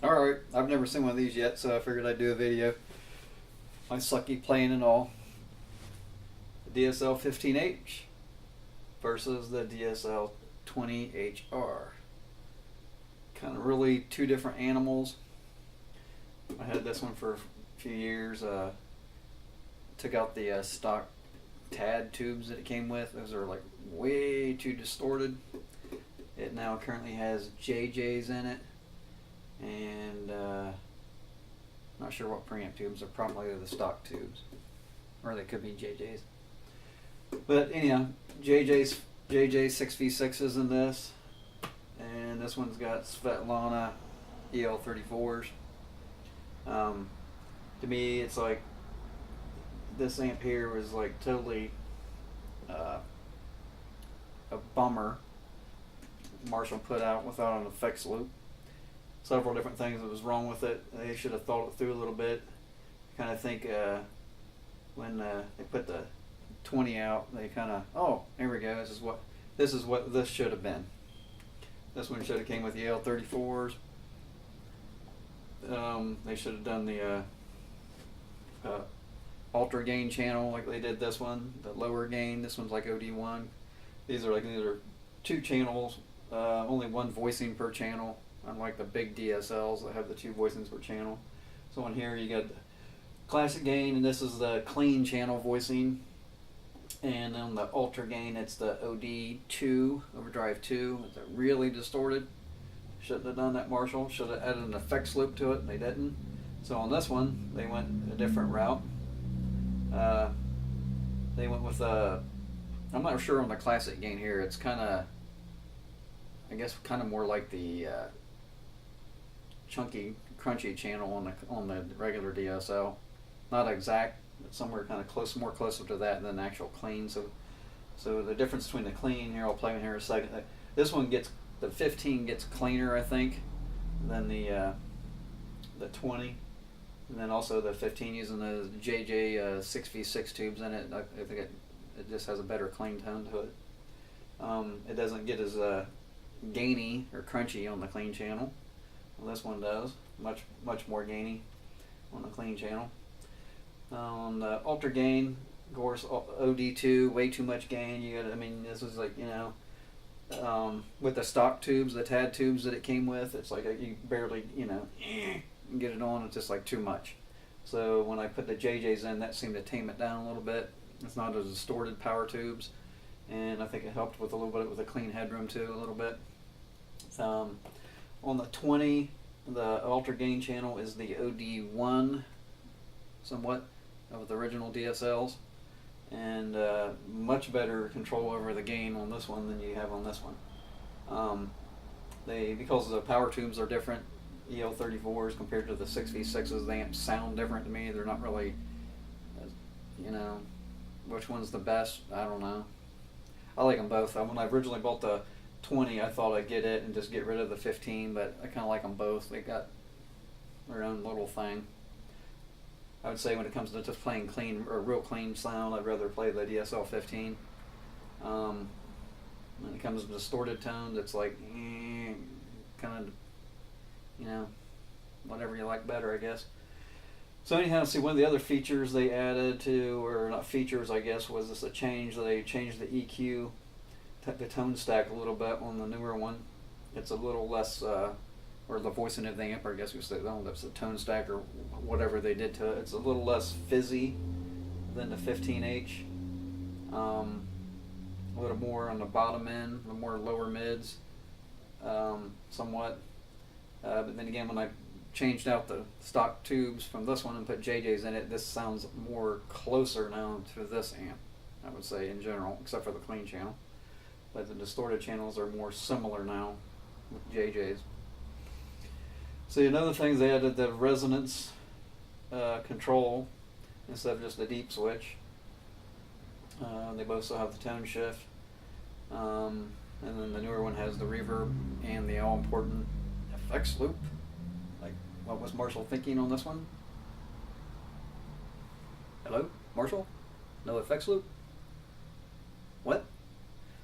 Alright, I've never seen one of these yet, so I figured I'd do a video. My sucky playing and all. The DSL 15H versus the DSL 20HR. Kind of really two different animals. I had this one for a few years. Took out the stock TAD tubes that it came with. Those are like way too distorted. It now currently has JJs in it. And not sure what preamp tubes. They're probably the stock tubes, or they could be JJs. But anyhow, JJ 6v6s in this, and this one's got Svetlana EL34s. To me, it's like this amp here was like totally a bummer. Marshall put out without an effects loop. Several different things that was wrong with it. They should have thought it through a little bit. Kind of think when they put the 20 out, they kind of, oh, here we go. This is what this should have been. This one should have came with the L34s. They should have done the ultra gain channel like they did this one. The lower gain. This one's like OD1. These are two channels. Only one voicing per channel. Unlike the big DSLs that have the two voicings per channel. So on here you got the classic gain, and this is the clean channel voicing. And on the ultra gain, it's the OD2, overdrive 2. It's really distorted. Shouldn't have done that, Marshall. Should have added an effects loop to it, and they didn't. So on this one, they went a different route. They went with I'm not sure on the classic gain here. It's kind of, I guess, kind of more like the chunky, crunchy channel on the regular DSL. Not exact, but somewhere kind of more closer to that than actual clean. So the difference between the clean here, I'll play in here in a second. This one the 15 gets cleaner, I think, than the 20, and then also the 15 using the JJ 6v6 tubes in it. I think it just has a better clean tone to it. It doesn't get as gainy or crunchy on the clean channel. Well, this one does much more gainy on the clean channel. On the ultra gain, of course, OD2, way too much gain. This was like, with the stock tubes, the TAD tubes that it came with, it's like you barely, get it on. It's just like too much. So when I put the JJs in, that seemed to tame it down a little bit. It's not as distorted power tubes, and I think it helped with a little bit with the clean headroom too, a little bit. On the 20, the ultra gain channel is the OD1, somewhat, of the original DSLs, and much better control over the gain on this one than you have on this one. Because the power tubes are different, EL34s compared to the 6v6s, the amps sound different to me. They're not really, which one's the best, I don't know. I like them both. When I originally bought the 20, I thought I'd get it and just get rid of the 15, but I kind of like them both. They got their own little thing. I would say when it comes to just playing clean or real clean sound, I'd rather play the DSL 15. When it comes to distorted tones, it's like kind of, whatever you like better, I guess. So anyhow, see, one of the other features they added to, or not features, I guess, was this a change. They changed the EQ, the tone stack a little bit on the newer one. It's a little less, or the voicing of the amp, I guess we say, that's the tone stack or whatever they did to it. It's a little less fizzy than the 15H. A little more on the bottom end, the more lower mids, somewhat. But then again, when I changed out the stock tubes from this one and put JJs in it, this sounds more closer now to this amp, I would say, in general, except for the clean channel. But the distorted channels are more similar now with JJs. See, another thing, they added the resonance control instead of just the deep switch. They both still have the tone shift. And then the newer one has the reverb and the all-important effects loop. Like, what was Marshall thinking on this one? Hello, Marshall? No effects loop? What?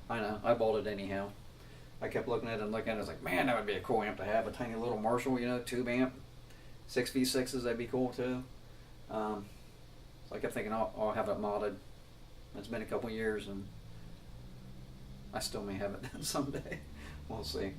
I know, I bought it anyhow. I kept looking at it and looking at it. I was like, man, that would be a cool amp to have. A tiny little Marshal, tube amp. 6v6s, that'd be cool too. So I kept thinking, I'll have it modded. It's been a couple years and I still may have it someday. We'll see.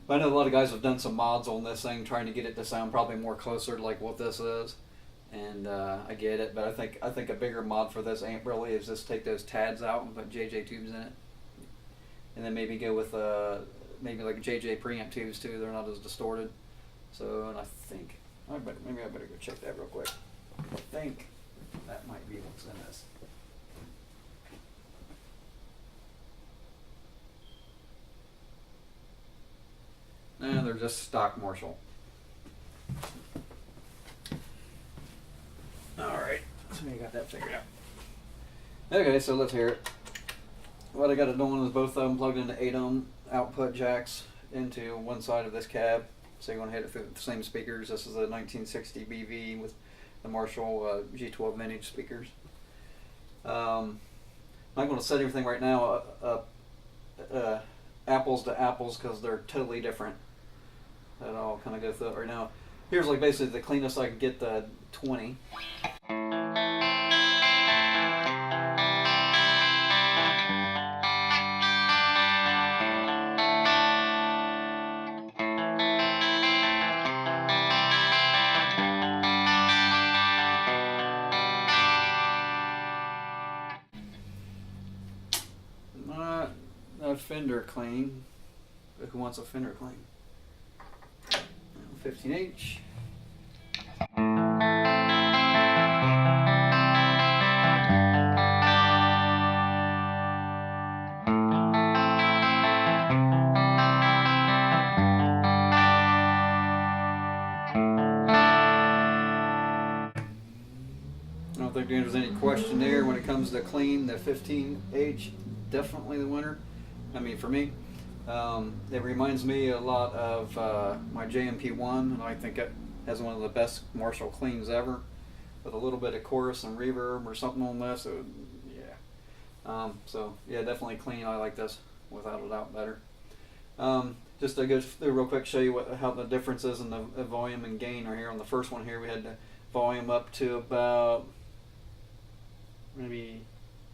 But I know a lot of guys have done some mods on this thing, trying to get it to sound probably more closer to like what this is. And I get it, but I think a bigger mod for this amp really is just take those TADs out and put JJ tubes in it, and then maybe go with maybe like JJ preamp tubes too. They're not as distorted. So, and I think maybe I better go check that real quick. I think that might be what's in this. No, they're just stock Marshall. Alright, so you got that figured out. Okay, so let's hear it. What I got it doing is both of them plugged into 8-ohm output jacks into one side of this cab. So you're going to hit it through the same speakers. This is a 1960 BV with the Marshall G12 vintage speakers. I'm not going to set everything right now apples to apples because they're totally different. That I'll kind of go through it right now. Here's like basically the cleanest I could get the 20. Not a Fender clean, but who wants a Fender clean? 15H. I don't think there's any question there when it comes to clean. The 15H, definitely the winner. I mean, for me. It reminds me a lot of my JMP1, and I think it has one of the best Marshall cleans ever, with a little bit of chorus and reverb or something on this. So, yeah. So yeah, definitely clean. I like this without a doubt better. Just to go through real quick, show you how the difference is in the volume and gain are here. On the first one here, we had the volume up to about maybe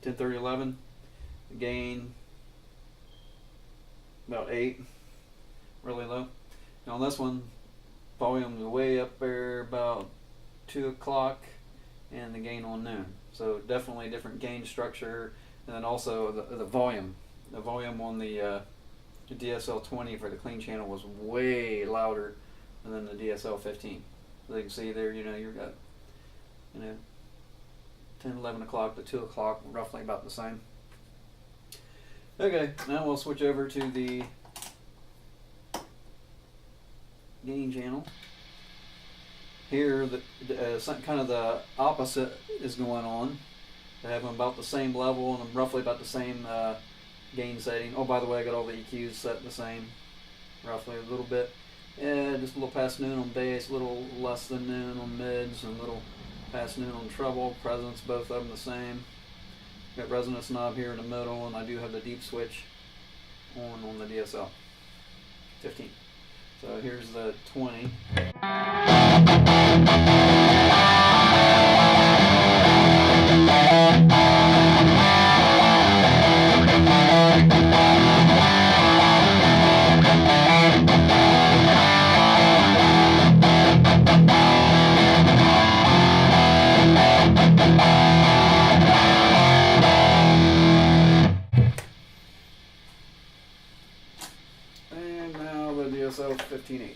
10, 30, 11. The gain about 8, really low. Now on this one, volume is way up there about 2 o'clock, and the gain on noon. So definitely different gain structure, and then also the volume. The volume on the DSL 20 for the clean channel was way louder than the DSL 15. So you can see there, you've got 10, 11 o'clock to 2 o'clock, roughly about the same. Okay, now we'll switch over to the gain channel. Here, kind of the opposite is going on. They have them about the same level and roughly about the same gain setting. Oh, by the way, I got all the EQs set the same, roughly a little bit. Yeah, just a little past noon on bass, a little less than noon on mids, and a little past noon on treble. Presence, both of them the same. Got resonance knob here in the middle, and I do have the deep switch on the DSL 15. So here's the 20. And now the DSL 15H.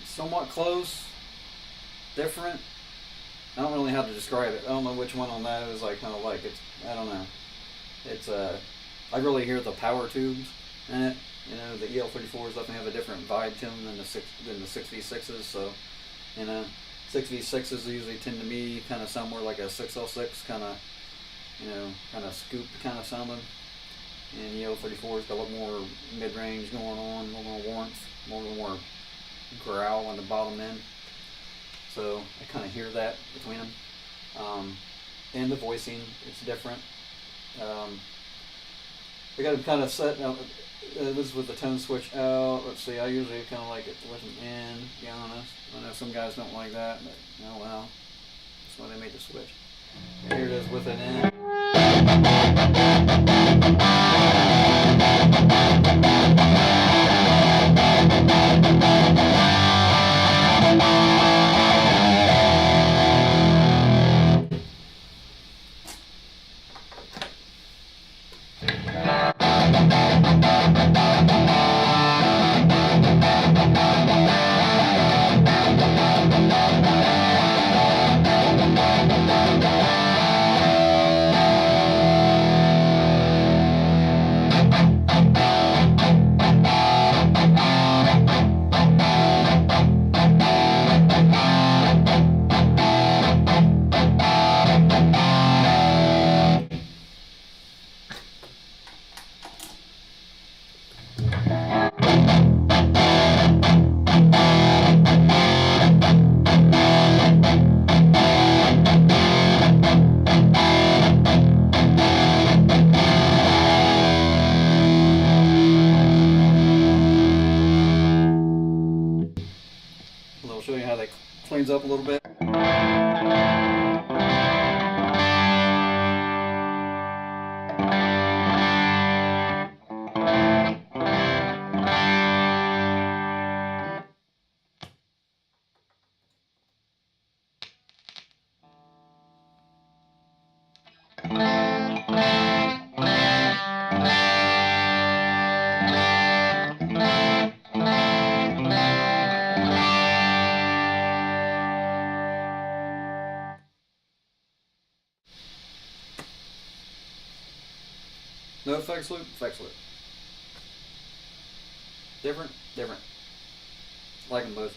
Somewhat close, different. I don't really know how to describe it. I don't know which one on that is like kind of like it's. I don't know. It's I really hear the power tubes in it. You know, the EL34s definitely have a different vibe to them than the 6v6s. So, you know, 6v6s usually tend to be kind of somewhere like a 6L6 kind of, you know, kind of scoop kind of sounding. And EL34's got a little more mid-range going on, a little more warmth, a little more growl on the bottom end. So I kind of hear that between them. And the voicing, it's different. I got them kind of set. Now, this is with the tone switch out. Let's see, I usually kind of like it with them in, to be honest. I know some guys don't like that, but oh well. That's why they made the switch. And here it is with it in. I'll show you how that cleans up a little bit. No effects loop, effects loop. Different, different. Like them both.